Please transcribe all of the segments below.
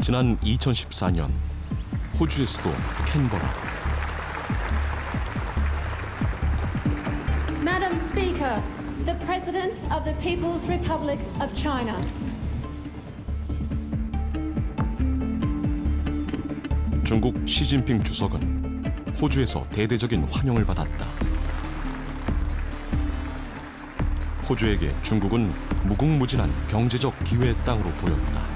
지난 2014년 호주의 수도 캔버라. Madam Speaker, the President of the People's Republic of China. 중국 시진핑 주석은 호주에서 대대적인 환영을 받았다. 호주에게 중국은 무궁무진한 경제적 기회의 땅으로 보였다.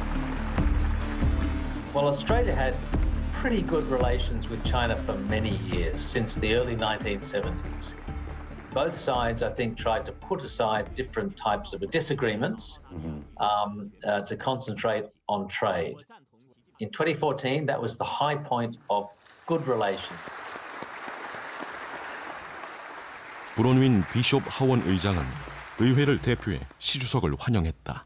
Well, Australia had pretty good relations with China for many years, since the early 1970s. Both sides, I think, tried to put aside different types of disagreements to concentrate on trade. In 2014, that was the high point of good relations. 브론윈 비숍 하원 의장은 의회를 대표해 시 주석을 환영했다.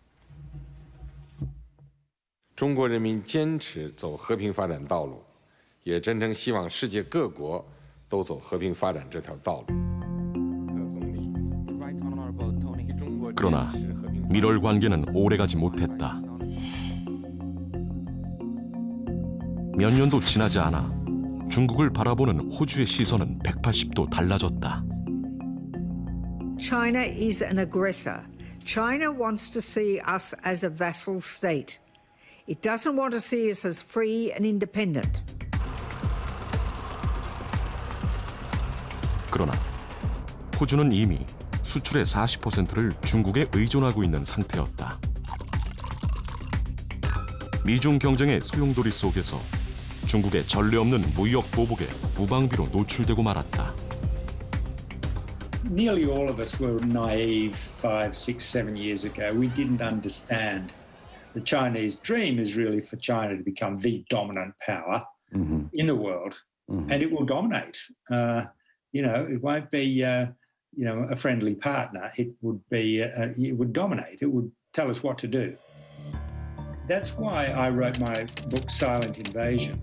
中国人民坚持走和平发展道路，也真诚希望世界各国都走和平发展这条道路。 그러나 밀월 관계는 오래가지 못했다. 몇 년도 지나지 않아 중국을 바라보는 호주의 시선은 180도 달라졌다. China is an aggressor. China wants to see us as a vassal state. It doesn't want to see us as free and independent. 그러나 호주는 이미 수출의 40%를 중국에 의존하고 있는 상태였다. 미중 경쟁의 소용돌이 속에서 중국의 전례 없는 무역 보복에 무방비로 노출되고 말았다. Nearly all of us were naive 5, 6, 7 years ago. We didn't understand the Chinese dream is really for China to become the dominant power in the world, and it will dominate. It won't be a friendly partner. It would dominate. It would tell us what to do. That's why I wrote my book Silent Invasion.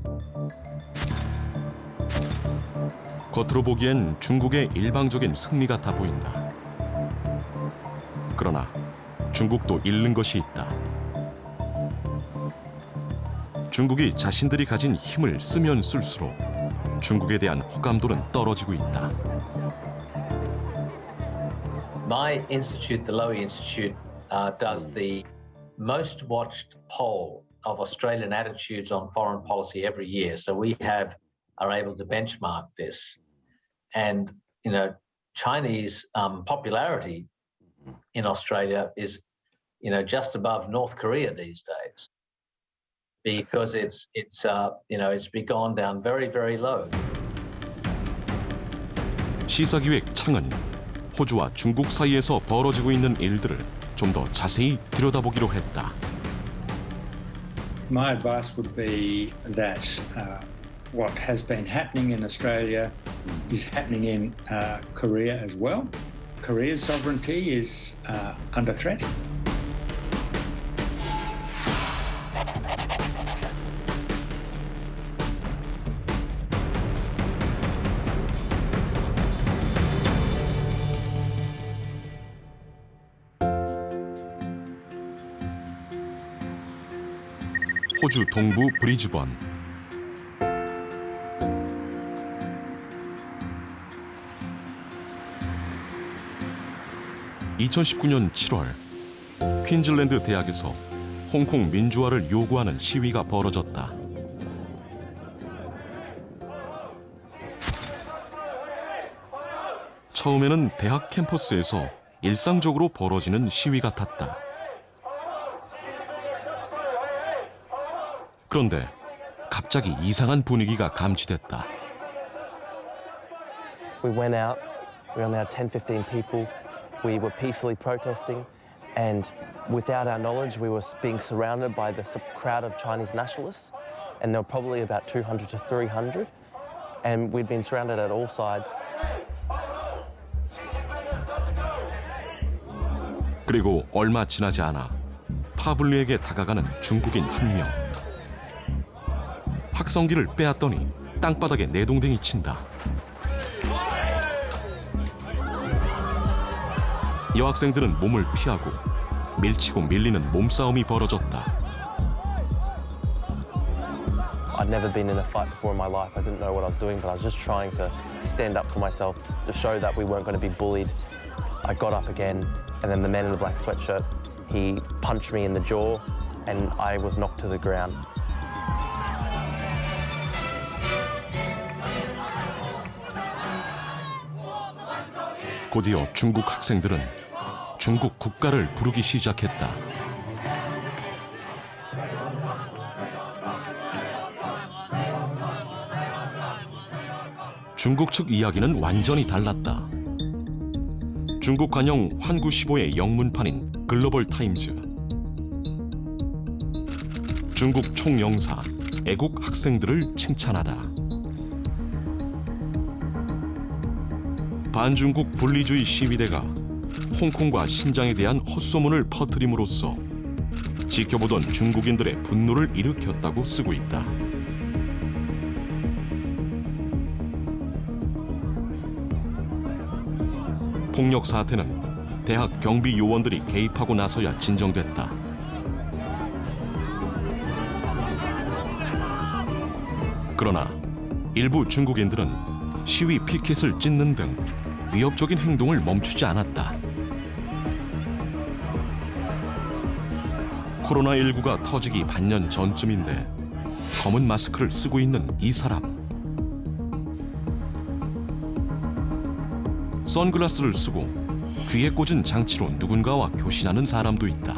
겉으로 보기엔 중국의 일방적인 승리 같아 보인다. 그러나 중국도 잃는 것이 있다. 중국이 자신들이 가진 힘을 쓰면 쓸수록 중국에 대한 호감도는 떨어지고 있다. My institute, the Lowy Institute, does the most watched poll of Australian attitudes on foreign policy every year. So we are able to benchmark this. And, Chinese popularity in Australia is, just above North Korea these days, because it's gone down very, very low. 시사기획 창은 호주와 중국 사이에서 벌어지고 있는 일들을 좀 더 자세히 들여다보기로 했다. My advice would be that what has been happening in Australia is happening in Korea as well. Korea's sovereignty is under threat. 호주 동부 브리즈번. (2019년 7월) 퀸즐랜드 대학에서 홍콩 민주화를 요구하는 시위가 벌어졌다. 처음에는 대학 캠퍼스에서 일상적으로 벌어지는 시위 같았다. 그런데 갑자기 이상한 분위기가 감지됐다. We went out. We only had 10, 15 people. We were peacefully protesting, and without our knowledge, we were being surrounded by the crowd of Chinese nationalists, and there were probably about 200 to 300, and we'd been surrounded at all sides. 그리고 얼마 지나지 않아 파블리에게 다가가는 중국인 한 명. 확성기를 빼앗더니 땅바닥에 내동댕이 친다. 여학생들은 몸을 피하고 밀치고 밀리는 몸싸움이 벌어졌다. I'd never been in a fight before in my life. I didn't know what I was doing, but I was just trying to stand up for myself to show that we weren't going to be bullied. I got up again, and then the man in the black sweatshirt, he punched me in the jaw, and I was knocked to the ground. 곧이어 중국 학생들은 중국 국가를 부르기 시작했다. 중국 측 이야기는 완전히 달랐다. 중국 관영 환구 15의 영문판인 글로벌 타임즈. 중국 총영사, 애국 학생들을 칭찬하다. 반중국 분리주의 시위대가 홍콩과 신장에 대한 헛소문을 퍼뜨림으로써 지켜보던 중국인들의 분노를 일으켰다고 쓰고 있다. 폭력 사태는 대학 경비 요원들이 개입하고 나서야 진정됐다. 그러나 일부 중국인들은 시위 피켓을 찢는 등 위협적인 행동을 멈추지 않았다. 코로나19가 터지기 반년 전쯤인데 검은 마스크를 쓰고 있는 이 사람. 선글라스를 쓰고 귀에 꽂은 장치로 누군가와 교신하는 사람도 있다.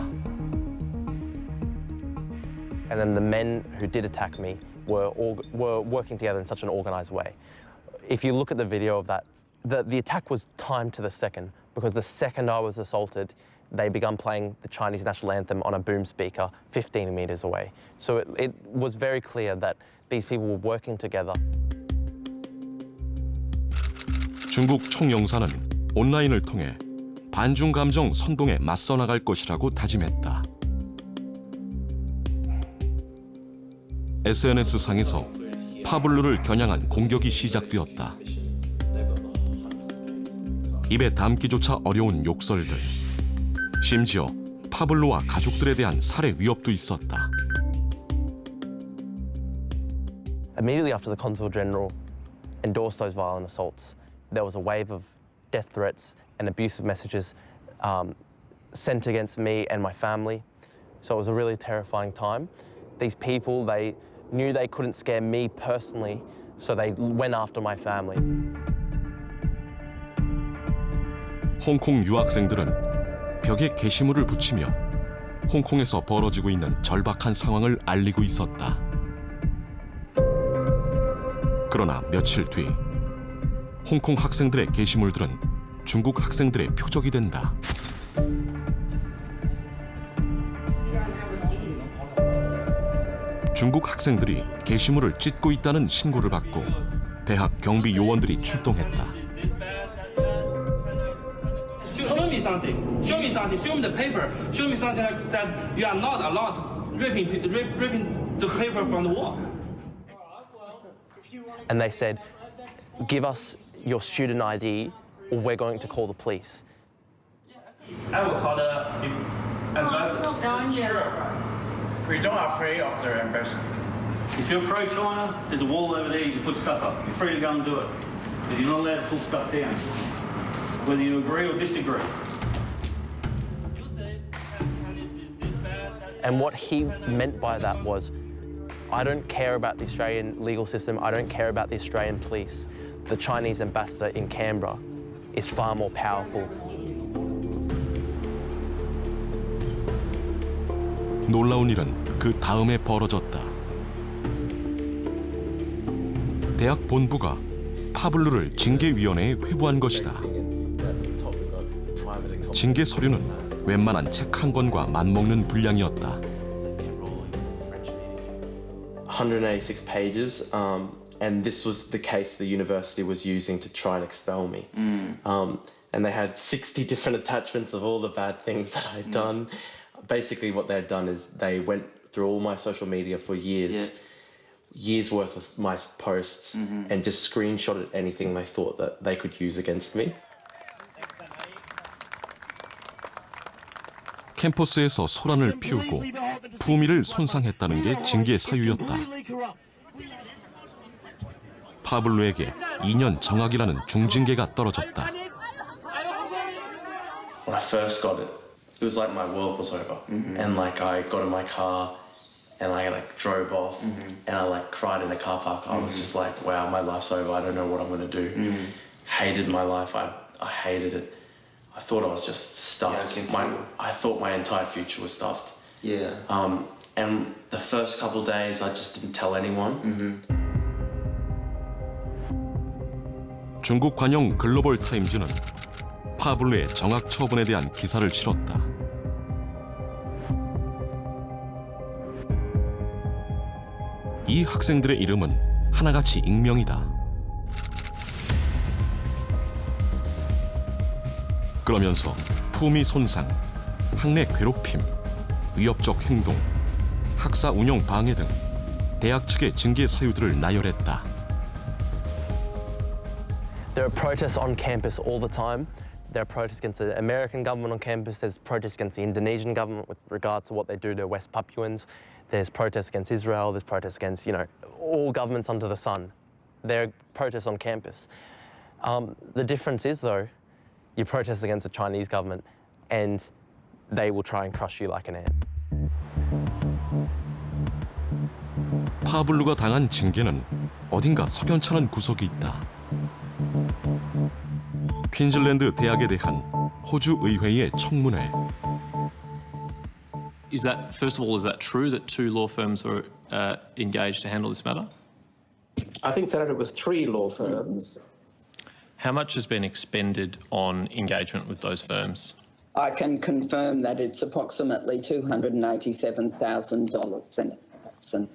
And then the men who did attack me were working together in such an organized way. If you look at the video of that, the attack was timed to the second, because the second I was assaulted, they began playing the Chinese national anthem on a boom speaker 15 meters away. So it was very clear that these people were working together. 중국 총영사는 온라인을 통해 반중 감정 선동에 맞서 나갈 것이라고 다짐했다. SNS상에서 파블로를 겨냥한 공격이 시작되었다. 입에 담기조차 어려운 욕설들. 심지어 파블로와 가족들에 대한 살해 위협도 있었다. Immediately after the Consul General endorsed those violent assaults, there was a wave of death threats and abusive messages sent against me and my family. So it was a really terrifying time. These people, they knew they couldn't scare me personally, so they went after my family. 홍콩 유학생들은 벽에 게시물을 붙이며 홍콩에서 벌어지고 있는 절박한 상황을 알리고 있었다. 그러나 며칠 뒤 홍콩 학생들의 게시물들은 중국 학생들의 표적이 된다. 중국 학생들이 게시물을 찢고 있다는 신고를 받고 대학 경비 요원들이 출동했다. Show me something. Show me something. Show me the paper. Show me something like said you are not allowed ripping the paper from the wall. And they said, give us your student ID or we're going to call the police. I will call the ambassador. Sure. We don't afraid of the ambassador. If you're pro-China, there's a wall over there. You can put stuff up. You're free to go and do it. But you're not allowed to pull stuff down, whether you agree or disagree. And what he meant by that was, I don't care about the Australian legal system. I don't care about the Australian police. The Chinese ambassador in Canberra is far more powerful. 놀라운 일은 그 다음에 벌어졌다. 대학 본부가 파블로를 징계위원회에 회부한 것이다. 징계 서류는 웬만한 책 한 권과 맞먹는 분량이었다. 186 pages, and this was the case the university was using to try and expel me. And they had 60 different attachments of all the bad things that I'd done. Basically what they had done is they went through all my social media for years, years worth of my posts, and just screenshotted anything they thought that they could use against me. 캠퍼스에서 소란을 피우고 품위를 손상했다는 게 징계 사유였다. 파블로에게 2년 정학이라는 중징계가 떨어졌다. When I first got it, it was like my world was over. And like I got in my car and I like drove off and I like cried in a car park. I was just like, wow, my life's over. I don't know what I'm going to do. Hated my life. I hated it. I thought I was just stuffed. I thought my entire future was stuffed. Yeah. And the first couple of days, I just didn't tell anyone. 중국 관영 글로벌 타임즈는 파블로의 정학 처분에 대한 기사를 실었다. 이 학생들의 이름은 하나같이 익명이다. 그러면서 품위 손상, 학내 괴롭힘, 위협적 행동, 학사 운영 방해 등 대학 측의 징계 사유들을 나열했다. There are protests on campus all the time. There are protests against the American government on campus. There's protests against the Indonesian government with regards to what they do to West Papuans. There's protests against Israel. There's protests against, all governments under the sun. There are protests on campus. The difference is, though, you protest against the Chinese government and they will try and crush you like an ant. 파블루가 당한 징계는 어딘가 석연찮은 구석이 있다. 퀸즐랜드 대학에 대한 호주 의회의 청문회. Is that true that 2 law firms were engaged to handle this matter? I think, Senator, it was 3 law firms. How much has been expended on engagement with those firms? I can confirm that it's approximately $287,000, Senator Patterson.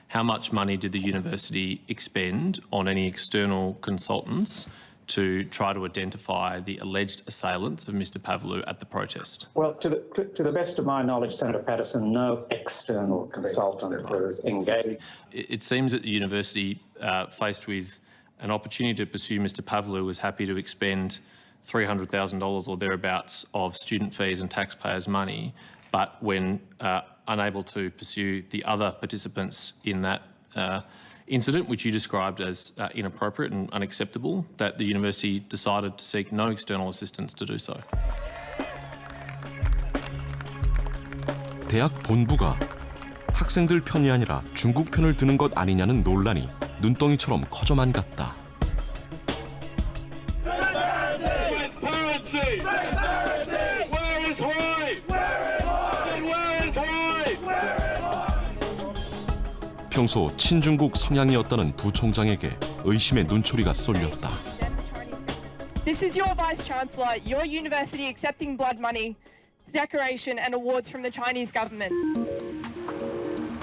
How much money did the university expend on any external consultants to try to identify the alleged assailants of Mr. Pavlou at the protest? Well, to the best of my knowledge, Senator Patterson, no external consultant was engaged. It seems that the university, faced with an opportunity to pursue Mr. Pavlou, was happy to expend $300,000 or thereabouts of student fees and taxpayers' money, but when unable to pursue the other participants in that incident, which you described as inappropriate and unacceptable, that the university decided to seek no external assistance to do so. 대학 본부가 학생들 편이 아니라 중국 편을 드는 것 아니냐는 논란이 눈덩이처럼 커져만 갔다. 평소 친중국 성향이었다는 부총장에게 의심의 눈초리가 쏠렸다. This is your Vice Chancellor, your university accepting blood money, decoration and awards from the Chinese government.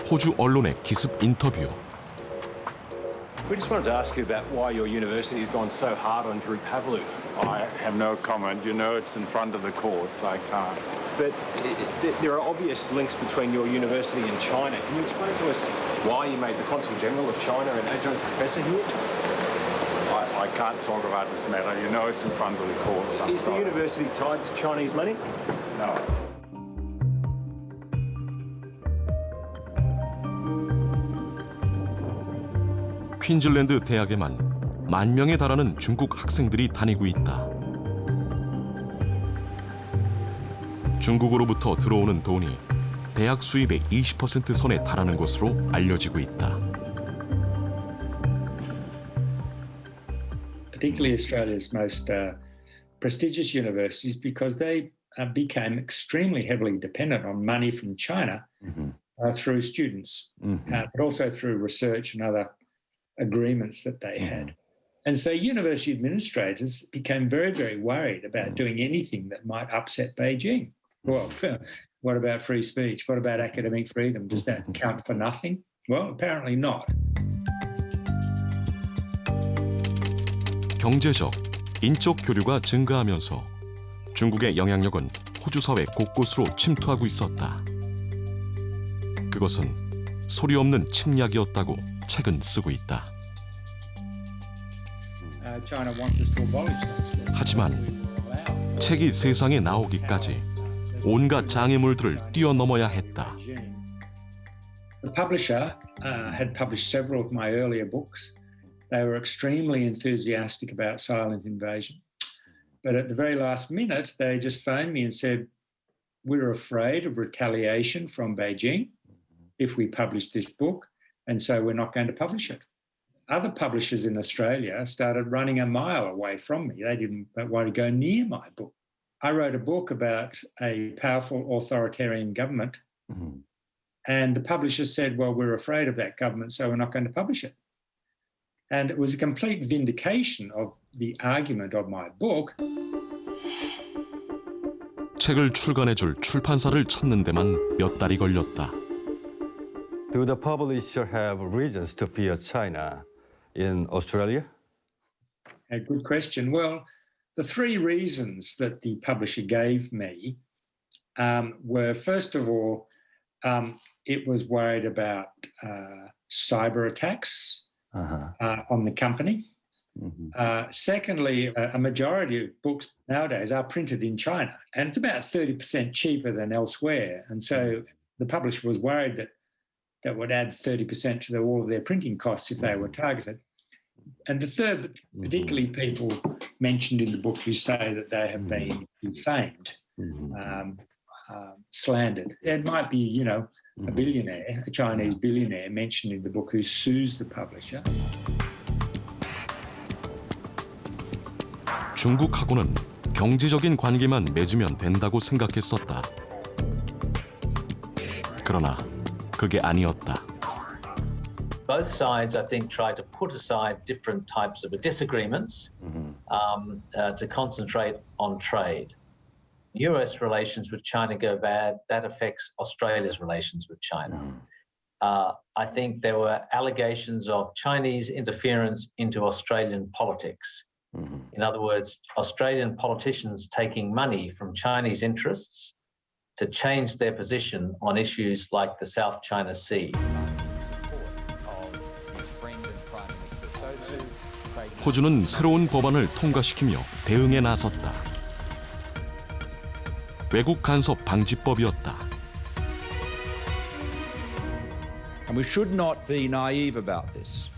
호주 언론의 기습 인터뷰. We just wanted to ask you about why your university has gone so hard on Drew Pavlou. I have no comment. You know it's in front of the court, so I can't. But there are obvious links between your university and China. Can you explain to us why you made the Consul General of China an adjunct professor here? I can't talk about this matter. You know it's in front of the court. So Is the university tied to Chinese money? No. 퀸즐랜드 대학에만 10,000명에 달하는 중국 학생들이 다니고 있다. 중국으로부터 들어오는 돈이 대학 수입의 20% 선에 달하는 것으로 알려지고 있다. Particularly Australia's most prestigious universities, because they became extremely heavily dependent on money from China through students, but also through research and other agreements that they had. And so university administrators became very, very worried about doing anything that might upset Beijing. Well, what about free speech? What about academic freedom? Does that count for nothing? Well, apparently not. 경제적, 인적 교류가 증가하면서 중국의 영향력은 호주 사회 곳곳으로 침투하고 있었다. 그것은 소리 없는 침략이었다고 책은 쓰고 있다. 하지만 책이 세상에 나오기까지 온갖 장애물들을 뛰어넘어야 했다. The publisher had published several of my earlier books. They were extremely enthusiastic about silent invasion. But at the very last minute, they just phoned me and said, we're afraid of retaliation from Beijing if we publish this book, and so we're not going to publish it. Other publishers in Australia started running a mile away from me. They didn't want to go near my book. I wrote a book about a powerful authoritarian government, and the publisher said, well, we're afraid of that government, so we're not going to publish it. And it was a complete vindication of the argument of my book. 책을 출간해줄 출판사를 찾는 데만 몇 달이 걸렸다. Do the publisher have reasons to fear China in Australia? A good question. Well, the three reasons that the publisher gave me were, first of all, it was worried about cyber attacks on the company. Secondly, a majority of books nowadays are printed in China, and it's about 30% cheaper than elsewhere. And so the publisher was worried that that would add 30% to all of their printing costs if they were targeted. And the third, particularly people mentioned in the book who say that they have been defamed, slandered. It might be, you know, a billionaire, a Chinese billionaire mentioned in the book who sues the publisher. 중국하고는 경제적인 관계만 맺으면 된다고 생각했었다. 그러나 그게 아니었다. Both sides, I think, try to put aside different types of disagreements to concentrate on trade. US relations with China go bad, that affects Australia's relations with China. I think there were allegations of Chinese interference into Australian politics. In other words, Australian politicians taking money from Chinese interests to change their position on issues like the South China Sea. 호주는 새로운 법안을 통과시키며 대응에 나섰다. 외국 간섭 방지법이었다. And we should not be naive about this.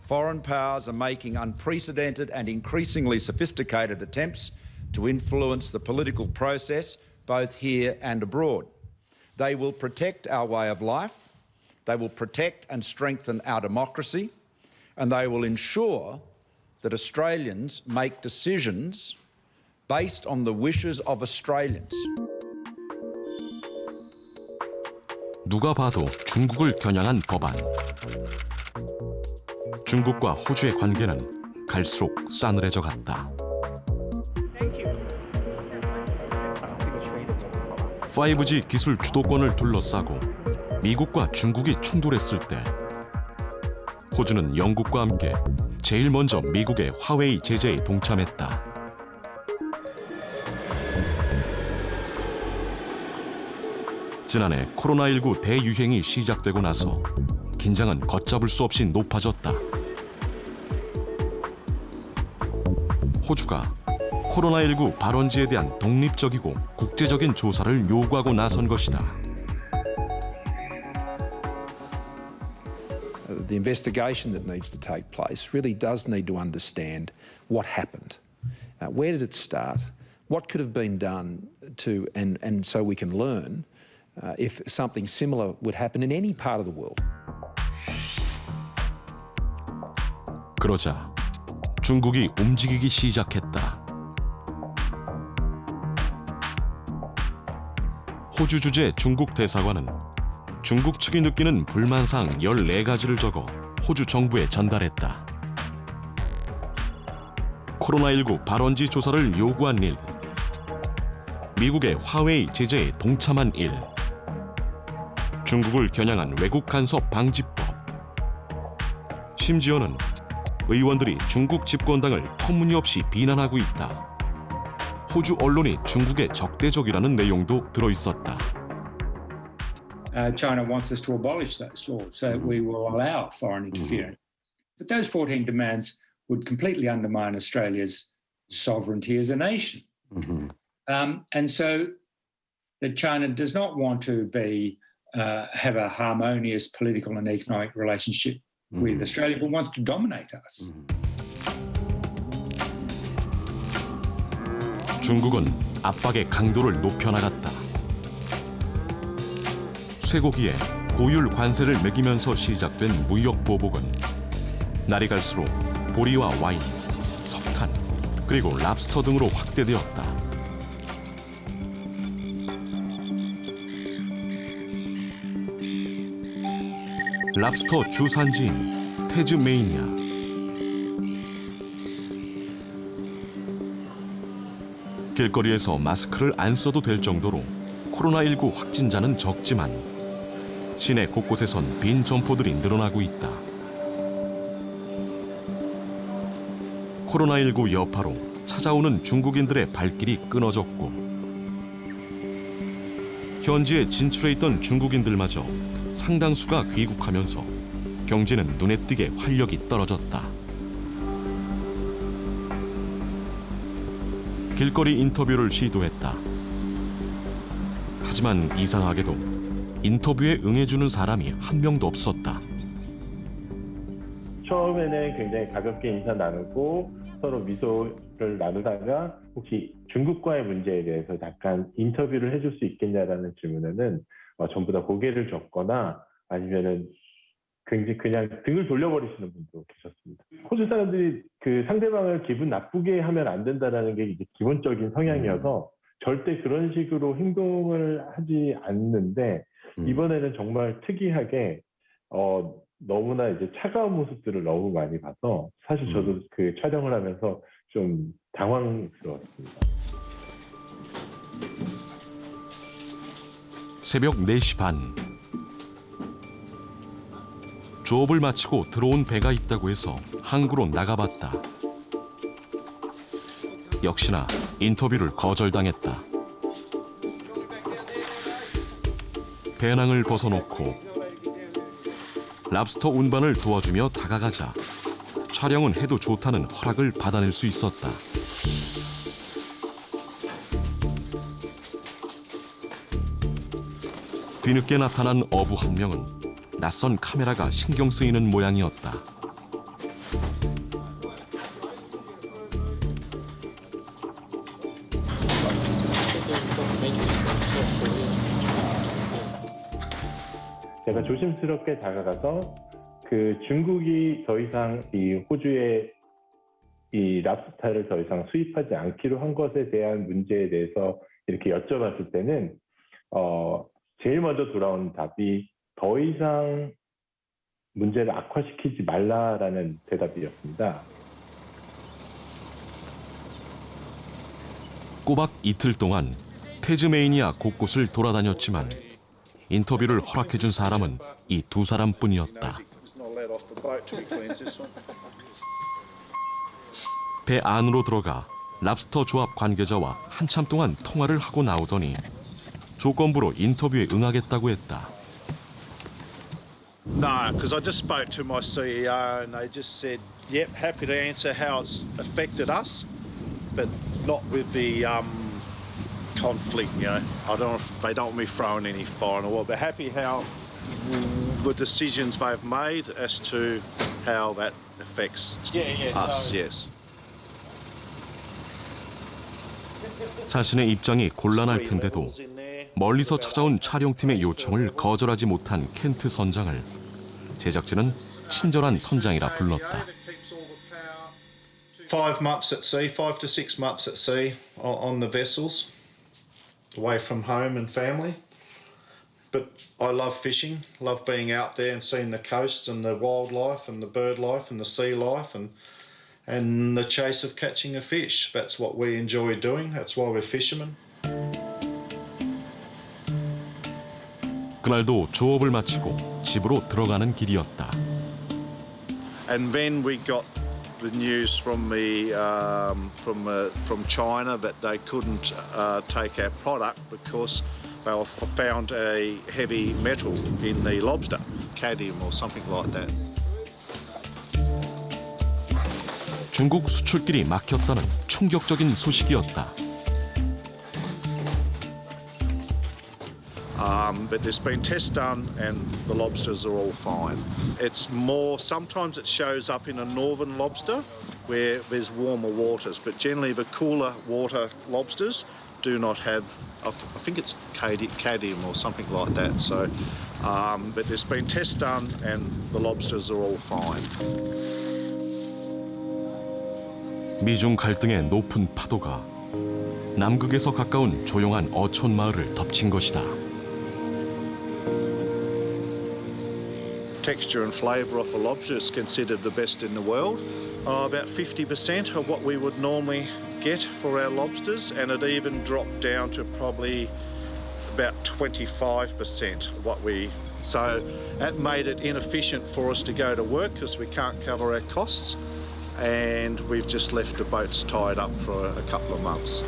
Foreign powers are making unprecedented and increasingly sophisticated attempts to influence the political process both here and abroad. They will protect our way of life, they will protect and strengthen our democracy, and they will ensure that Australians make decisions based on the wishes of Australians. 누가 봐도 중국을 겨냥한 법안. 중국과 호주의 관계는 갈수록 싸늘해져 갔다. 5G 기술 주도권을 둘러싸고 미국과 중국이 충돌했을 때 호주는 영국과 함께 제일 먼저 미국의 화웨이 제재에 동참했다. 지난해 코로나19 대유행이 시작되고 나서 긴장은 걷잡을 수 없이 높아졌다. 호주가 코로나19 발원지에 대한 독립적이고 국제적인 조사를 요구하고 나선 것이다. The investigation that needs to take place really does need to understand what happened. Where did it start? What could have been done to, and so we can learn if something similar would happen in any part of the world. 그러자 중국이 움직이기 시작했다. 호주 주재 중국 대사관은 중국 측이 느끼는 불만사항 14가지를 적어 호주 정부에 전달했다. 코로나19 발원지 조사를 요구한 일, 미국의 화웨이 제재에 동참한 일, 중국을 겨냥한 외국 간섭 방지법, 심지어는 의원들이 중국 집권당을 터무니없이 비난하고 있다. 호주 언론이 중국에 적대적이라는 내용도 들어있었다. China wants us to abolish those laws so that we will allow foreign interference. But those 14 demands would completely undermine Australia's sovereignty as a nation. And so that China does not want to have a harmonious political and economic relationship with Australia, but wants to dominate us. 중국은 압박의 강도를 높여나갔다. 쇠고기에 고율 관세를 매기면서 시작된 무역 보복은 날이 갈수록 보리와 와인, 석탄, 그리고 랍스터 등으로 확대되었다. 랍스터 주산지인 태즈메이니아. 길거리에서 마스크를 안 써도 될 정도로 코로나19 확진자는 적지만 시내 곳곳에선 빈 점포들이 늘어나고 있다. 코로나19 여파로 찾아오는 중국인들의 발길이 끊어졌고 현지에 진출해 있던 중국인들마저 상당수가 귀국하면서 경제는 눈에 띄게 활력이 떨어졌다. 길거리 인터뷰를 시도했다. 하지만 이상하게도 인터뷰에 응해주는 사람이 한 명도 없었다. 처음에는 굉장히 가볍게 인사 나누고 서로 미소를 나누다가 혹시 중국과의 문제에 대해서 잠깐 인터뷰를 해줄 수 있겠냐라는 질문에는 전부 다 고개를 젓거나 아니면은 굉장히 그냥 등을 돌려버리시는 분도 계셨습니다. 호주 사람들이 그 상대방을 기분 나쁘게 하면 안 된다라는 게 이제 기본적인 성향이어서 절대 그런 식으로 행동을 하지 않는데 이번에는 정말 특이하게 너무나 이제 차가운 모습들을 너무 많이 봐서 사실 저도 그 촬영을 하면서 좀 당황스러웠습니다. 새벽 4시 반. 조업을 마치고 들어온 배가 있다고 해서 항구로 나가봤다. 역시나 인터뷰를 거절당했다. 배낭을 벗어놓고 랍스터 운반을 도와주며 다가가자 촬영은 해도 좋다는 허락을 받아낼 수 있었다. 뒤늦게 나타난 어부 한 명은 낯선 카메라가 신경 쓰이는 모양이었다. 제가 조심스럽게 다가가서 그 중국이 더 이상 이 호주에 이 랍스타를 더 이상 수입하지 않기로 한 것에 대한 문제에 대해서 이렇게 여쭤봤을 때는 제일 먼저 돌아온 답이 더 이상 문제를 악화시키지 말라라는 대답이었습니다. 꼬박 이틀 동안 태즈메이니아 곳곳을 돌아다녔지만 인터뷰를 허락해준 사람은 이 두 사람뿐이었다. 배 안으로 들어가 랍스터 조합 관계자와 한참 동안 통화를 하고 나오더니 조건부로 인터뷰에 응하겠다고 했다. No, because I just spoke to my CEO and they just said, yep, happy to answer how it's affected us, but not with the conflict, you know. They don't want me throwing any fire on the wall, but happy how the decisions they've made as to how that affects us, yes. 자신의 입장이 곤란할 텐데도 멀리서 찾아온 촬영팀의 요청을 거절하지 못한 켄트 선장을 제작진은 친절한 선장이라 불렀다. 5 months at sea, 5 to 6 months at sea on the vessels, away from home and family. But I love fishing, love being out there and seeing the coast and the wildlife and the bird life and the sea life and the chase of catching a fish. That's what we enjoy doing. That's why we're fishermen. 그날도 조업을 마치고 집으로 들어가는 길이었다. And then we got the news from China that they couldn't take our product because they found a heavy metal in the lobster, cadmium or something like that. 중국 수출길이 막혔다는 충격적인 소식이었다. But there's been tests done and the lobsters are all fine. It's more, sometimes it shows up in a northern lobster where there's warmer waters, but generally the cooler water lobsters do not have, I think it's cadmium or something like that. So, but there's been tests done and the lobsters are all fine. 미중 갈등의 높은 파도가 남극에서 가까운 조용한 어촌 마을을 덮친 것이다. Texture and flavour of a lobster is considered the best in the world. About 50% of what we would normally get for our lobsters, and it even dropped down to probably about 25% of what we. So that made it inefficient for us to go to work because we can't cover our costs, and we've just left the boats tied up for a couple of months.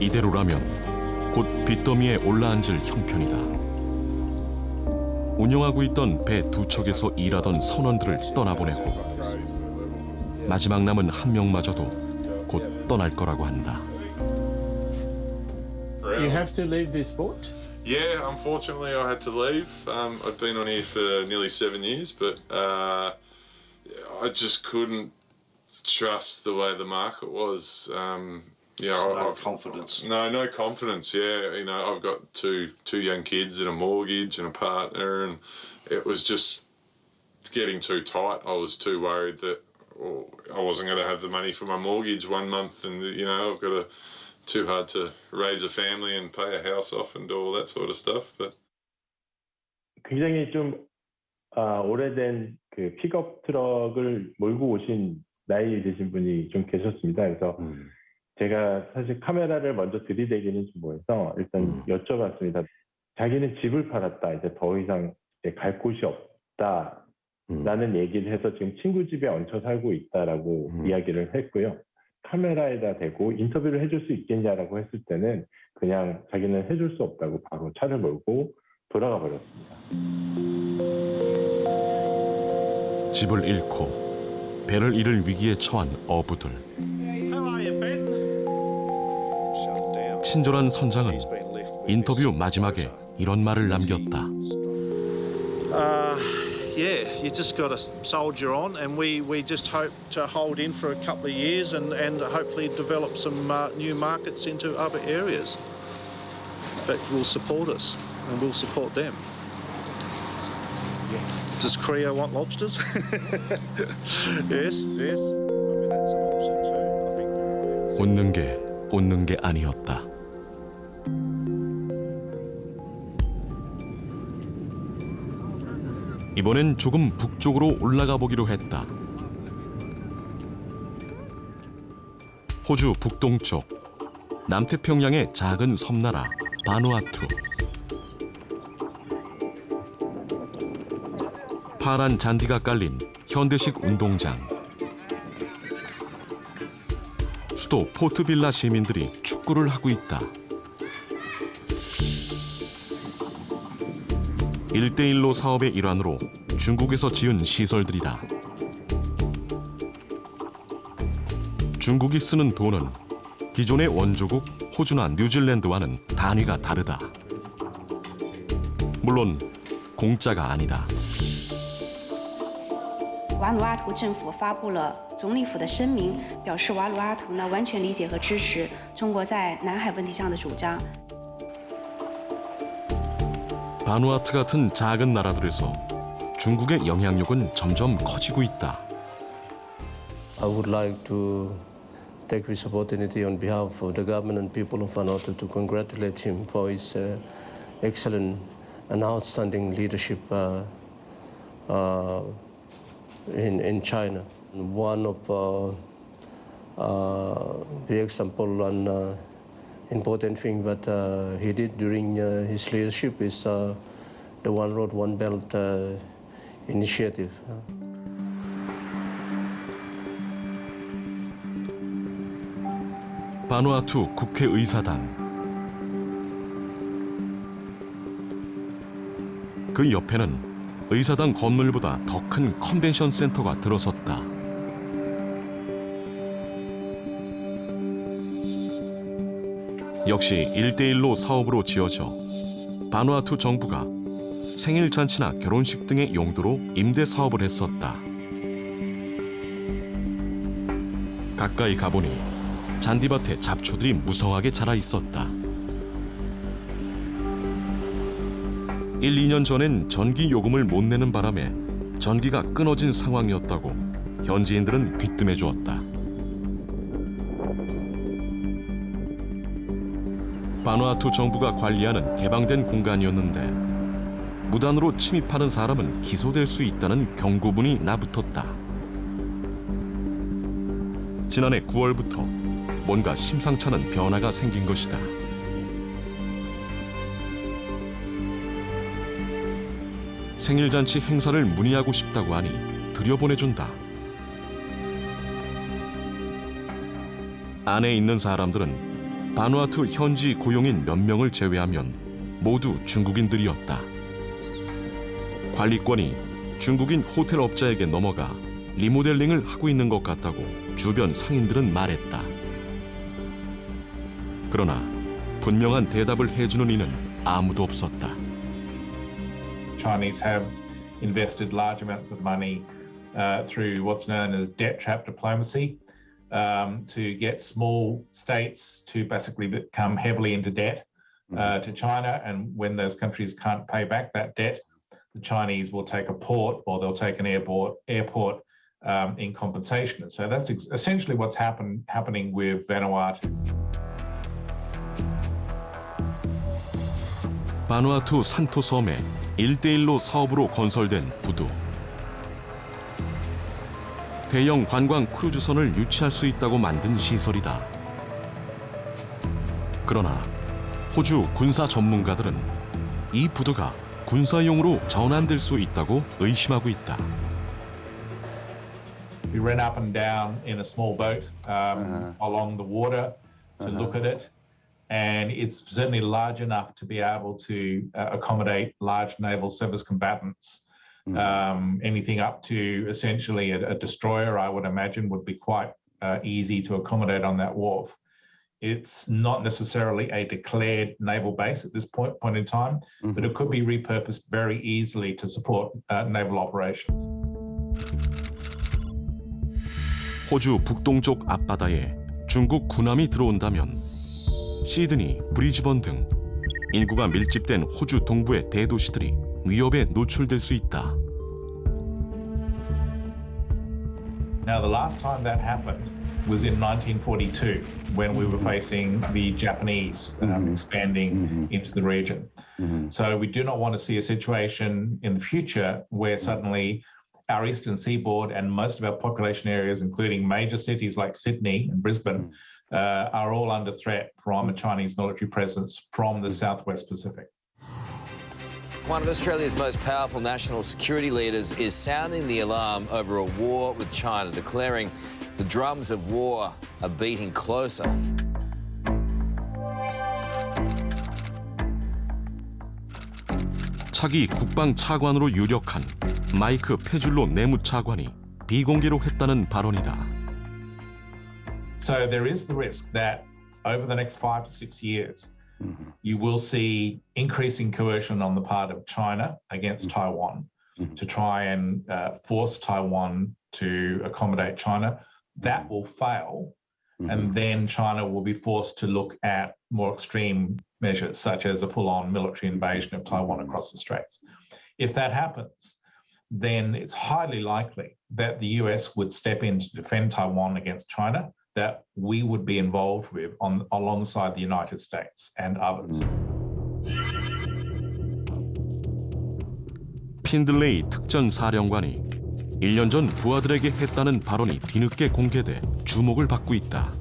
이대로라면 곧 빚더미에 올라앉을 형편이다. 운영하고 있던 배 두 척에서 일하던 선원들을 떠나보내고 마지막 남은 한 명마저도 곧 떠날 거라고 한다. You have to leave this port? Yeah, unfortunately I had to leave. I'd been on here for nearly 7 years, but I just couldn't trust the way the market was. No confidence. No confidence. Yeah, you know, I've got two young kids and a mortgage and a partner, and it was just getting too tight. I was too worried that I wasn't going to have the money for my mortgage 1 month, and you know, I've got too hard to raise a family and pay a house off and do all that sort of stuff. But 굉장히 좀 오래된 그 픽업 트럭을 몰고 오신 나이 드신 분이 좀 계셨습니다. 그래서 제가 사실 카메라를 먼저 들이대기는 좀 뭐해서 일단 여쭤봤습니다. 자기는 집을 팔았다. 이제 더 이상 갈 곳이 없다라는 얘기를 해서 지금 친구 집에 얹혀 살고 있다라고 이야기를 했고요. 카메라에다 대고 인터뷰를 해줄 수 있겠냐라고 했을 때는 그냥 자기는 해줄 수 없다고 바로 차를 몰고 돌아가 버렸습니다. 집을 잃고 배를 잃을 위기에 처한 어부들. 친절한 선장은 인터뷰 마지막에 이런 말을 남겼다. Yeah, you just got to soldier on, and we just hope to hold in for a couple of years and hopefully develop some new markets into other areas that will support us and we'll support them. Does Korea want lobsters? Yes. I mean, that's an option too. 웃는 게 아니었다. 이번엔 조금 북쪽으로 올라가 보기로 했다. 호주 북동쪽 남태평양의 작은 섬나라 바누아투. 파란 잔디가 깔린 현대식 운동장. 수도 포트빌라 시민들이 축구를 하고 있다. 1대1로 사업의 일환으로 중국에서 지은 시설들이다. 중국이 쓰는 돈은 기존의 원조국 호주나 뉴질랜드와는 단위가 다르다. 물론 공짜가 아니다. 瓦努阿图政府发布了总理府的声明，表示瓦努阿图呢完全理解和支持中国在南海问题上的主张。 바누아투 같은 작은 나라들에서 중국의 영향력은 점점 커지고 있다. I would like to take this opportunity on behalf of the government and people of Vanuatu to congratulate him for his excellent and outstanding leadership in China. One of the example and important thing that he did during his leadership is the One Road, One Belt initiative. 바누아투 국회의사당. 그 옆에는 의사당 건물보다 더 큰 컨벤션 센터가 들어섰다. 역시 1대1로 사업으로 지어져 바누아투 정부가 생일 잔치나 결혼식 등의 용도로 임대 사업을 했었다. 가까이 가보니 잔디밭에 잡초들이 무성하게 자라 있었다. 1-2년 전엔 전기 요금을 못 내는 바람에 전기가 끊어진 상황이었다고 현지인들은 귀뜸해 주었다. 바누아투 정부가 관리하는 개방된 공간이었는데 무단으로 침입하는 사람은 기소될 수 있다는 경고문이 나붙었다. 지난해 9월부터 뭔가 심상찮은 변화가 생긴 것이다. 생일잔치 행사를 문의하고 싶다고 하니 들여보내준다. 안에 있는 사람들은 바누아투 현지 고용인 몇 명을 제외하면 모두 중국인들이었다. 관리권이 중국인 호텔 업자에게 넘어가 리모델링을 하고 있는 것 같다고 주변 상인들은 말했다. 그러나 분명한 대답을 해주는 이는 아무도 없었다. Chinese have invested large amounts of money through what's known as debt trap diplomacy to get small states to basically become heavily into debt to China. And when those countries can't pay back that debt, the Chinese will take a port or they'll take an airport in compensation. So that's essentially what's happening with Vanuatu. 바누아투 산토 섬에 1대1로 사업으로 건설된 부두. 대형 관광 크루즈선을 유치할 수 있다고 만든 시설이다. 그러나 호주 군사 전문가들은 이 부두가 군사용으로 전환될 수 있다고 의심하고 있다. We ran up and down in a small boat along the water to look at it. And it's certainly large enough to be able to accommodate large naval service combatants. Anything up to essentially a destroyer, I would imagine, would be quite easy to accommodate on that wharf. It's not necessarily a declared naval base at this point in time, but it could be repurposed very easily to support naval operations. 호주 북동쪽 앞바다에 중국 군함이 들어온다면 시드니, 브리즈번 등 인구가 밀집된 호주 동부의 대도시들이 위협에 노출될 수 있다. Now, the last time that happened was in 1942 when we were facing the Japanese expanding into the region. So we do not want to see a situation in the future where suddenly our eastern seaboard and most of our population areas, including major cities like Sydney and Brisbane, are all under threat from a Chinese military presence from the Southwest Pacific. One of Australia's most powerful national security leaders is sounding the alarm over a war with China, declaring the drums of war are beating closer. 차기 국방차관으로 유력한 마이크 페줄로 내무차관이 비공개로 했다는 발언이다. So there is the risk that over the next 5 to 6 years, you will see increasing coercion on the part of China against Taiwan to try and force Taiwan to accommodate China. That will fail, and then China will be forced to look at more extreme measures, such as a full-on military invasion of Taiwan across the Straits. If that happens, then it's highly likely that the US would step in to defend Taiwan against China, that we would be involved with alongside the United States and others. 핀들레이 특전사령관이 1년 전 부하들에게 했다는 발언이 뒤늦게 공개돼 주목을 받고 있다.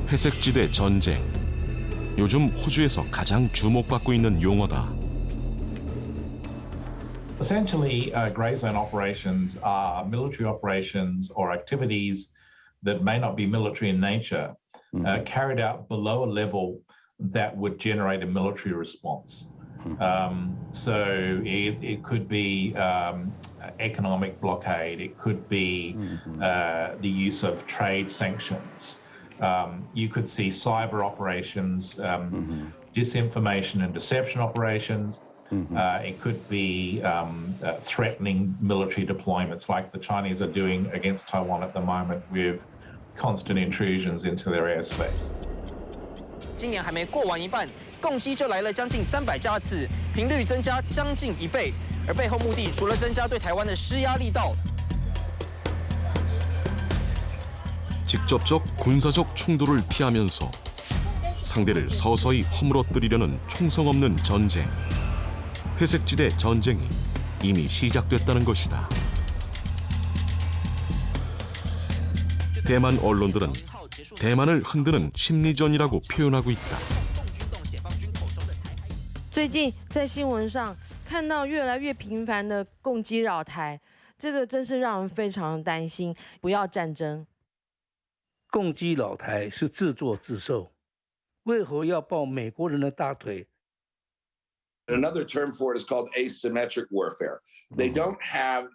회색지대 전쟁. 요즘 호주에서 가장 주목받고 있는 용어다. Essentially, grey zone operations are military operations or activities that may not be military in nature, carried out below a level that would generate a military response. So it could be economic blockade. It could be the use of trade sanctions. You could see cyber operations, disinformation and deception operations. It could be threatening military deployments like the Chinese are doing against Taiwan at the moment with constant intrusions into their airspace. 今年还没过完一半，共机就来了将近300架次，频率增加将近1倍。而背后目的除了增加对台湾的施压力道， 직접적 군사적 충돌을 피하면서 상대를 서서히 허물어뜨리려는 총성 없는 전쟁. 회색지대 전쟁이 이미 시작됐다는 것이다. 대만 언론들은 대만을 흔드는 심리전이라고 표현하고 있다. 最近在新闻上看到越来越频繁的共机扰台，这个真是让人非常担心。不要战争。共机扰台是自作自受，为何要抱美国人的大腿？ Another term for it is called asymmetric warfare. They don't have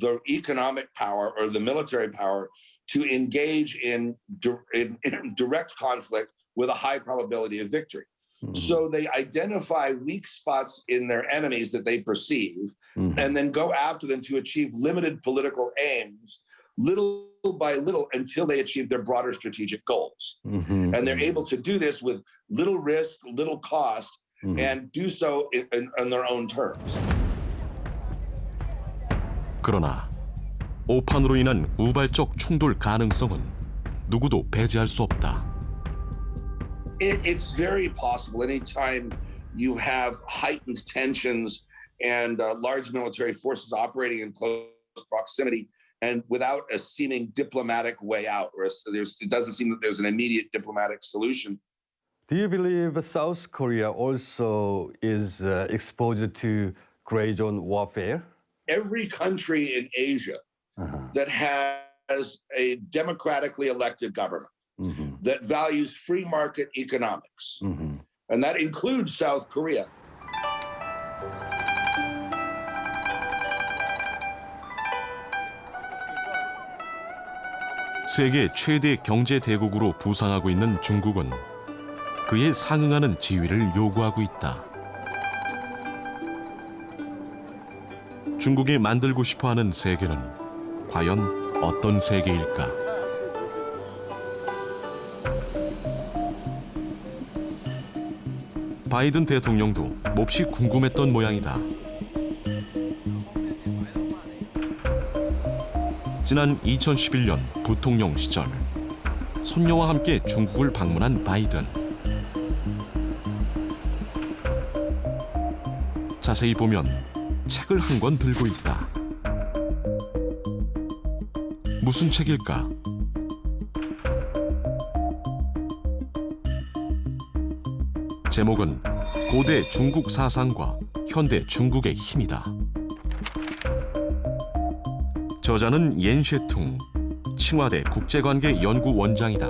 the economic power or the military power to engage in direct conflict with a high probability of victory. So they identify weak spots in their enemies that they perceive and then go after them to achieve limited political aims, little by little, until they achieve their broader strategic goals. And they're able to do this with little risk, little cost, and do so in their own terms. 그러나 오판으로 인한 우발적 충돌 가능성은 누구도 배제할 수 없다. It's very possible. Anytime you have heightened tensions and large military forces operating in close proximity and without a seeming diplomatic way out, or it doesn't seem that there's an immediate diplomatic solution. Do you believe South Korea also is exposed to gray zone warfare? Every country in Asia that has a democratically elected government that values free market economics, and that includes South Korea. 세계 최대 경제 대국으로 부상하고 있는 중국은 그에 상응하는 지위를 요구하고 있다. 중국이 만들고 싶어하는 세계는 과연 어떤 세계일까? 바이든 대통령도 몹시 궁금했던 모양이다. 지난 2011년 부통령 시절 손녀와 함께 중국을 방문한 바이든. 자세히 보면 책을 한 권 들고 있다. 무슨 책일까? 제목은 고대 중국 사상과 현대 중국의 힘이다. 저자는 옌셰퉁, 칭화대 국제관계연구원장이다.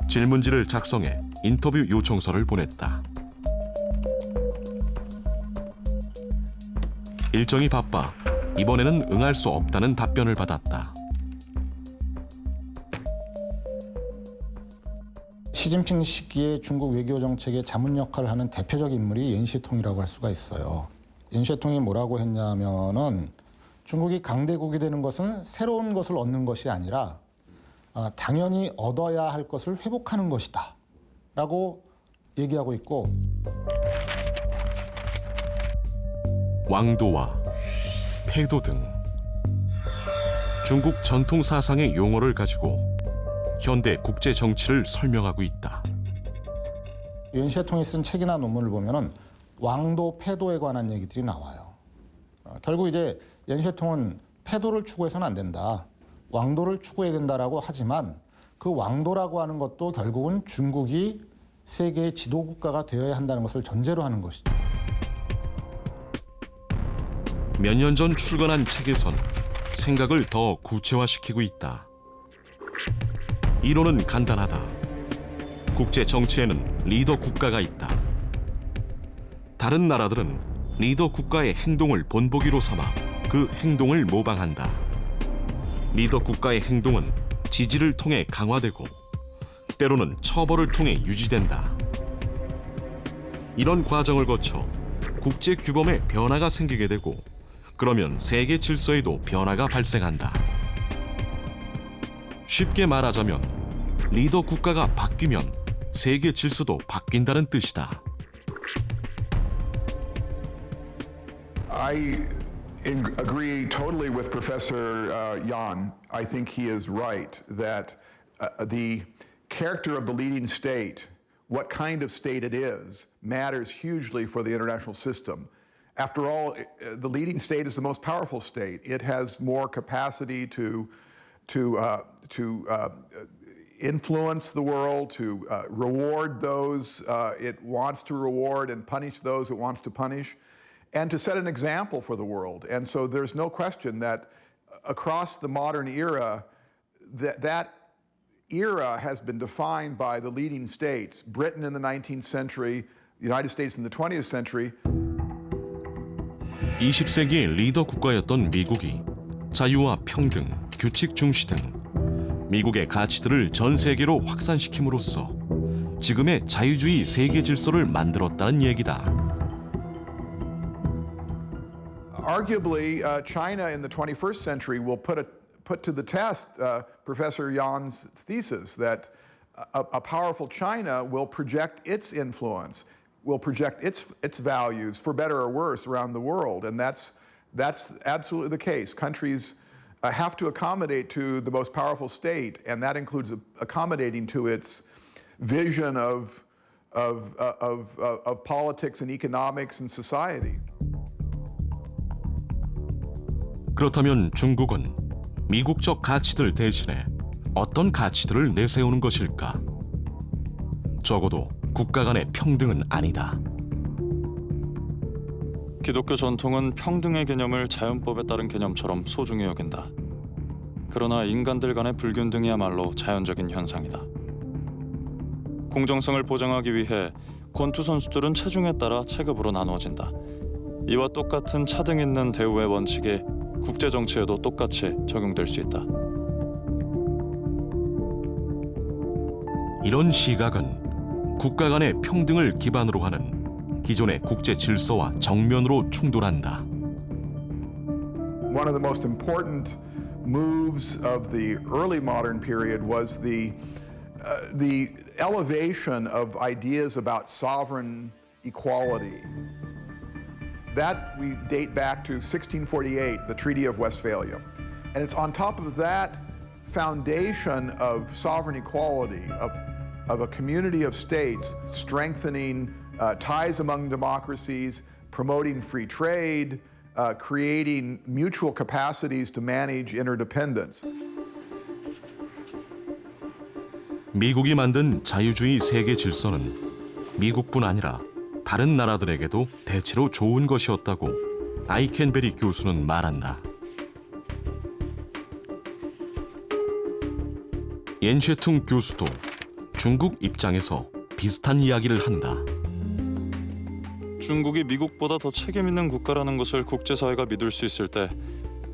질문지를 작성해 인터뷰 요청서를 보냈다. 일정이 바빠 이번에는 응할 수 없다는 답변을 받았다. 시진핑 시기에 중국 외교 정책의 자문 역할을 하는 대표적 인물이 옌시통이라고 할 수가 있어요. 옌시통이 뭐라고 했냐면은 중국이 강대국이 되는 것은 새로운 것을 얻는 것이 아니라 당연히 얻어야 할 것을 회복하는 것이다 라고 얘기하고 있고, 왕도와 패도 등 중국 전통 사상의 용어를 가지고 현대 국제 정치를 설명하고 있다. 옌시통이 쓴 책이나 논문을 보면은 왕도, 패도에 관한 얘기들이 나와요. 결국 이제 옌시통은 패도를 추구해서는 안 된다, 왕도를 추구해야 된다라고 하지만 그 왕도라고 하는 것도 결국은 중국이 세계의 지도국가가 되어야 한다는 것을 전제로 하는 것이죠. 몇 년 전 출간한 책에선 생각을 더 구체화시키고 있다. 이론은 간단하다. 국제 정치에는 리더 국가가 있다. 다른 나라들은 리더 국가의 행동을 본보기로 삼아 그 행동을 모방한다. 리더 국가의 행동은 지지를 통해 강화되고 때로는 처벌을 통해 유지된다. 이런 과정을 거쳐 국제 규범에 변화가 생기게 되고 그러면 세계 질서에도 변화가 발생한다. 쉽게 말하자면 리더 국가가 바뀌면 세계 질서도 바뀐다는 뜻이다. I agree totally with Professor Yan. I think he is right that the character of the leading state, what kind of state it is, matters hugely for the international system. After all, the leading state is the most powerful state. It has more capacity to influence the world, to reward those it wants to reward and punish those it wants to punish, and to set an example for the world. And so there's no question that across the modern era, that era has been defined by the leading states, Britain in the 19th century, the United States in the 20th century. 20세기의 리더 국가였던 미국이 자유와 평등, 규칙 중시 등 미국의 가치들을 전 세계로 확산시킴으로써 지금의 자유주의 세계 질서를 만들었다는 얘기다. Arguably, China in the 21st century will put to the test Professor Yan's thesis that a powerful China will project its influence, will project its values, for better or worse, around the world. And that's absolutely the case. Countries have to accommodate to the most powerful state, and that includes accommodating to its vision of politics and economics and society. 그렇다면 중국은 미국적 가치들 대신에 어떤 가치들을 내세우는 것일까? 적어도 국가 간의 평등은 아니다. 기독교 전통은 평등의 개념을 자연법에 따른 개념처럼 소중히 여긴다. 그러나 인간들 간의 불균등이야말로 자연적인 현상이다. 공정성을 보장하기 위해 권투 선수들은 체중에 따라 체급으로 나누어진다. 이와 똑같은 차등 있는 대우의 원칙이 국제 정치에도 똑같이 적용될 수 있다. 이런 시각은 국가 간의 평등을 기반으로 하는 기존의 국제 질서와 정면으로 충돌한다. One of the most important moves of the early modern period was the elevation of ideas about sovereign equality. That we date back to 1648, the Treaty of Westphalia. And it's on top of that foundation of sovereign equality, of a community of states strengthening ties among democracies, promoting free trade, creating mutual capacities to manage interdependence. 미국이 만든 자유주의 세계 질서는 미국뿐 아니라 다른 나라들에게도 대체로 좋은 것이었다고 아이켄베리 교수는 말한다. 옌쉐퉁 교수도 중국 입장에서 비슷한 이야기를 한다. 중국이 미국보다 더 책임 있는 국가라는 것을 국제사회가 믿을 수 있을 때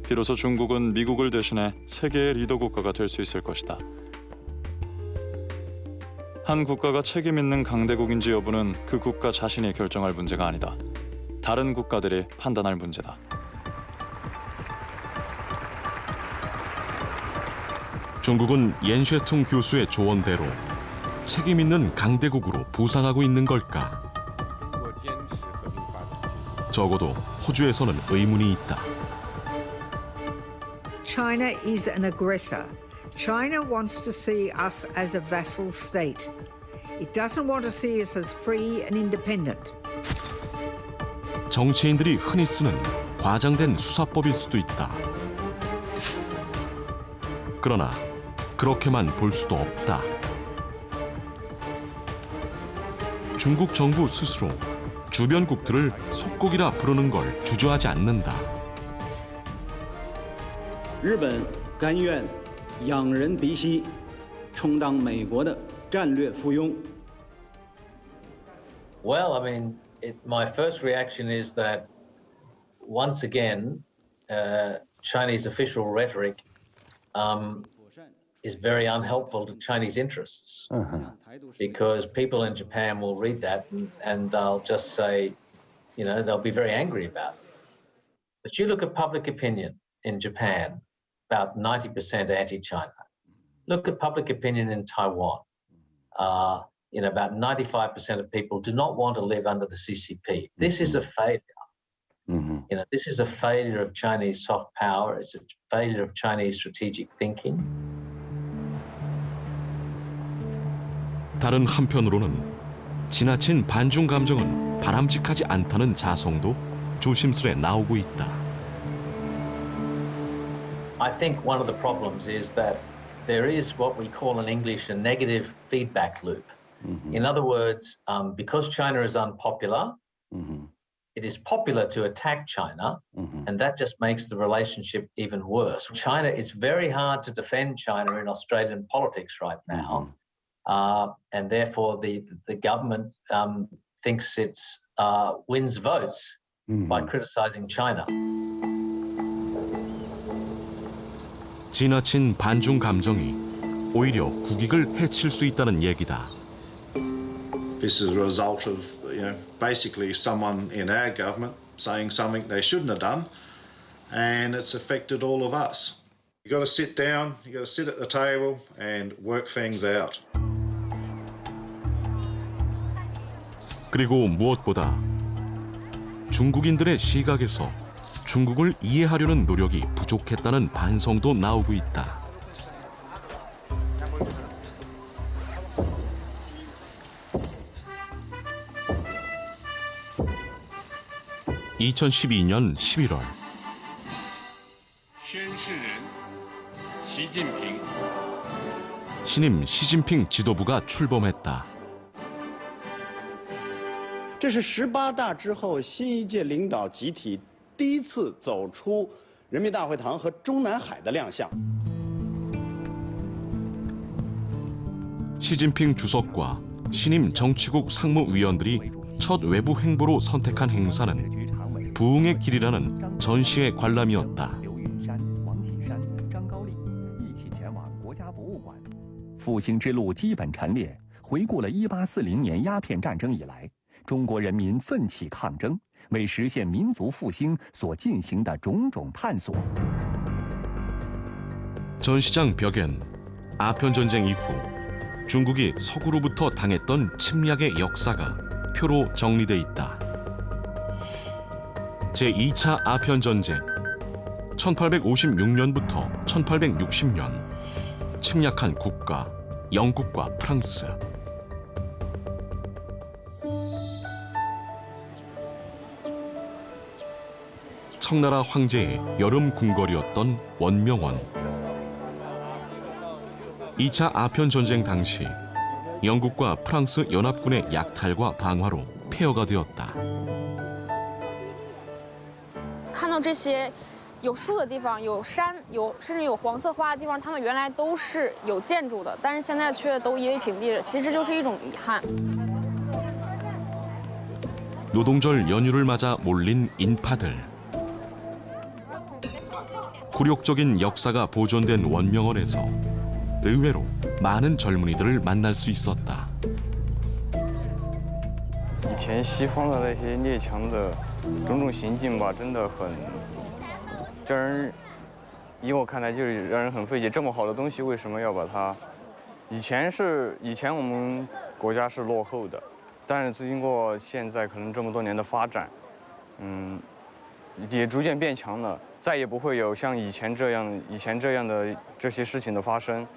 비로소 중국은 미국을 대신해 세계의 리더 국가가 될 수 있을 것이다. 한 국가가 책임 있는 강대국인지 여부는 그 국가 자신이 결정할 문제가 아니다. 다른 국가들이 판단할 문제다. 중국은 옌쉐퉁 교수의 조언대로 책임 있는 강대국으로 부상하고 있는 걸까? 적어도 호주에서는 의문이 있다. China is an aggressor. China wants to see us as a vassal state. It doesn't want to see us as free and independent. 정치인들이 흔히 쓰는 과장된 수사법일 수도 있다. 그러나 그렇게만 볼 수도 없다. 중국 정부 스스로 주변국들을 속국이라 부르는 걸 주저하지 않는다. 日本甘愿仰人鼻息，充当美国的战略附庸。 Well, I mean, my first reaction is that once again, Chinese official rhetoric is very unhelpful to Chinese interests because people in Japan will read that and they'll just say, you know, they'll be very angry about it. But you look at public opinion in Japan, about 90% anti-China. Look at public opinion in Taiwan. You know, about 95% of people do not want to live under the CCP. This is a failure. You know, this is a failure of Chinese soft power. It's a failure of Chinese strategic thinking. 다른 한편으로는 지나친 반중 감정은 바람직하지 않다는 자성도 조심스레 나오고 있다. I think one of the problems is that there is what we call in English a negative feedback loop. In other words, because China is unpopular, it is popular to attack China, and that just makes the relationship even worse. China, it's very hard to defend China in Australian politics right now, and therefore the government thinks it wins votes by criticizing China. 지나친 반중 감정이 오히려 국익을 해칠 수 있다는 얘기다. This is a result of, you know, basically someone in our government saying something they shouldn't have done, and it's affected all of us. You got to sit down, you got to sit at the table and work things out. 그리고 무엇보다 중국인들의 시각에서 중국을 이해하려는 노력이 부족했다는 반성도 나오고 있다. 2012년 11월 신임 시진핑 지도부가 출범했다. 这是18大之后新一届领导集体第一次走出人民大会堂和中南海的亮相。 시진핑 주석과 신임 정치국 상무위원들이 첫 외부 행보로 선택한 행사는 부흥의 길이라는 전시회 관람이었다. 复兴之路基本陈列，回顾了1840年鸦片战争以来，中国人民奋起抗争，为实现民族复兴所进行的种种探索。 전시장 벽엔 아편 전쟁 이후 중국이 서구로부터 당했던 침략의 역사가 표로 정리돼 있다. 제2차 아편 전쟁 1856년부터 1860년 침략한 국가 영국과 프랑스. 청나라 황제의 여름 궁궐이었던 원명원. 2차 아편 전쟁 당시 영국과 프랑스 연합군의 약탈과 방화로 폐허가 되었다. 看到这些有树的地方、有山、甚至有黄色花的地方，他们原来都是有建筑的，但是现在却都夷为平地了。其实这就是一种遗憾。 노동절 연휴를 맞아 몰린 인파들. 굴욕적인 역사가 보존된 원명원에서 의외로 많은 젊은이들을 만날 수 있었다. 以前西方的那些列强的种种行径吧，真的很让人，以我看来就是让人很费解。这么好的东西，为什么要把它？以前我们国家是落后的，但是经过现在可能这么多年的发展，也逐渐变强了，再也不会有像以前这样的这些事情的发生，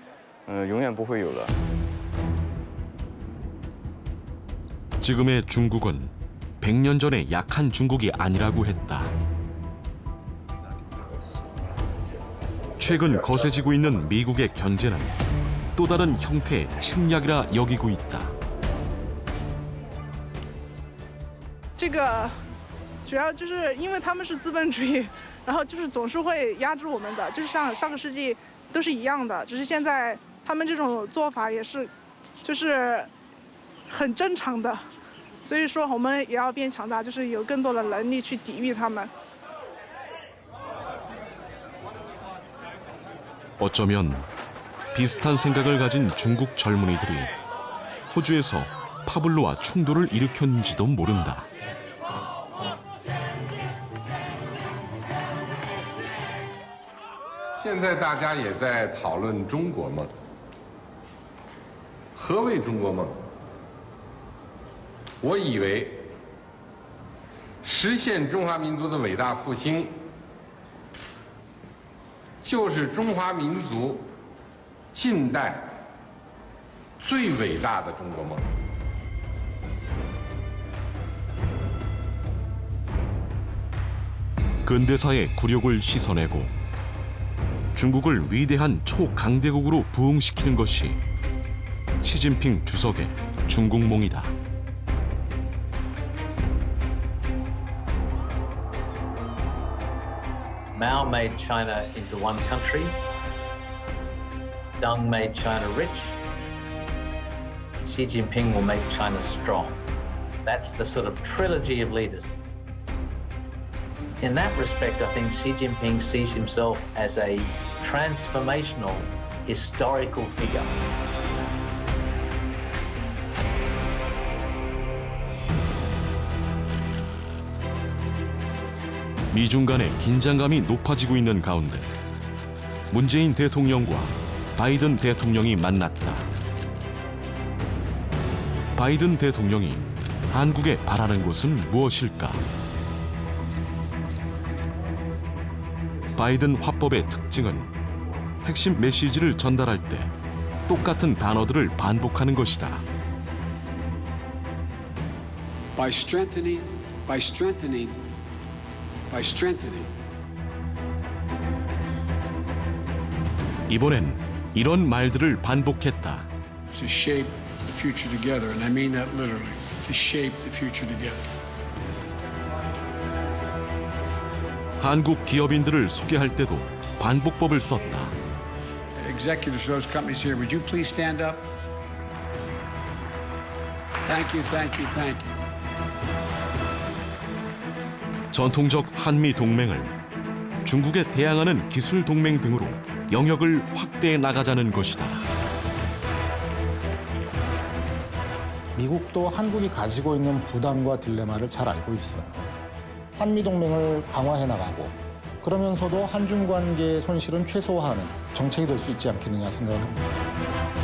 永远不会有了。 지금의 중국은 100년 전의 약한 중국이 아니라고 했다. 최근 거세지고 있는 미국의 견제는 또 다른 형태의 침략이라 여기고 있다. 这个主要就是因为他们是资本主义，然后就是总是会压制我们的，就是像上个世纪都是一样的，只是现在他们这种做法也是就是很正常的。所以说我们也要变强大，就是有更多的能力去抵御他们。 어쩌면 비슷한 생각을 가진 중국 젊은이들이 호주에서 파블로와 충돌을 일으켰는지도 모른다. 现在大家也在讨论中国梦。何谓中国梦？我以为实现中华民族的伟大复兴，就是中华民族近代最伟大的中国梦。 근대사의 굴욕을 씻어내고 중국을 위대한 초강대국으로 부흥시키는 것이 시진핑 주석의 중국몽이다. Mao made China into one country. Deng made China rich. Xi Jinping will make China strong. That's the sort of trilogy of leaders. In that respect, I think Xi Jinping sees himself as a transformational, historical figure. 미중 간의 긴장감이 높아지고 있는 가운데 문재인 대통령과 바이든 대통령이 만났다. 바이든 대통령이 한국에 바라는 것은 무엇일까? 바이든 화법의 특징은 핵심 메시지를 전달할 때 똑같은 단어들을 반복하는 것이다. By strengthening, by strengthening, by strengthening. 이번엔 이런 말들을 반복했다. To shape the future together, and I mean that literally. To shape the future together. 한국 기업인들을 소개할 때도 반복법을 썼다. Executives of those companies here, would you please stand up? Thank you, thank you, thank you. 전통적 한미 동맹을 중국에 대항하는 기술 동맹 등으로 영역을 확대해 나가자는 것이다. 미국도 한국이 가지고 있는 부담과 딜레마를 잘 알고 있어요. 한미 동맹을 강화해 나가고 그러면서도 한중 관계의 손실은 최소화하는 정책이 될 수 있지 않겠느냐 생각을 합니다.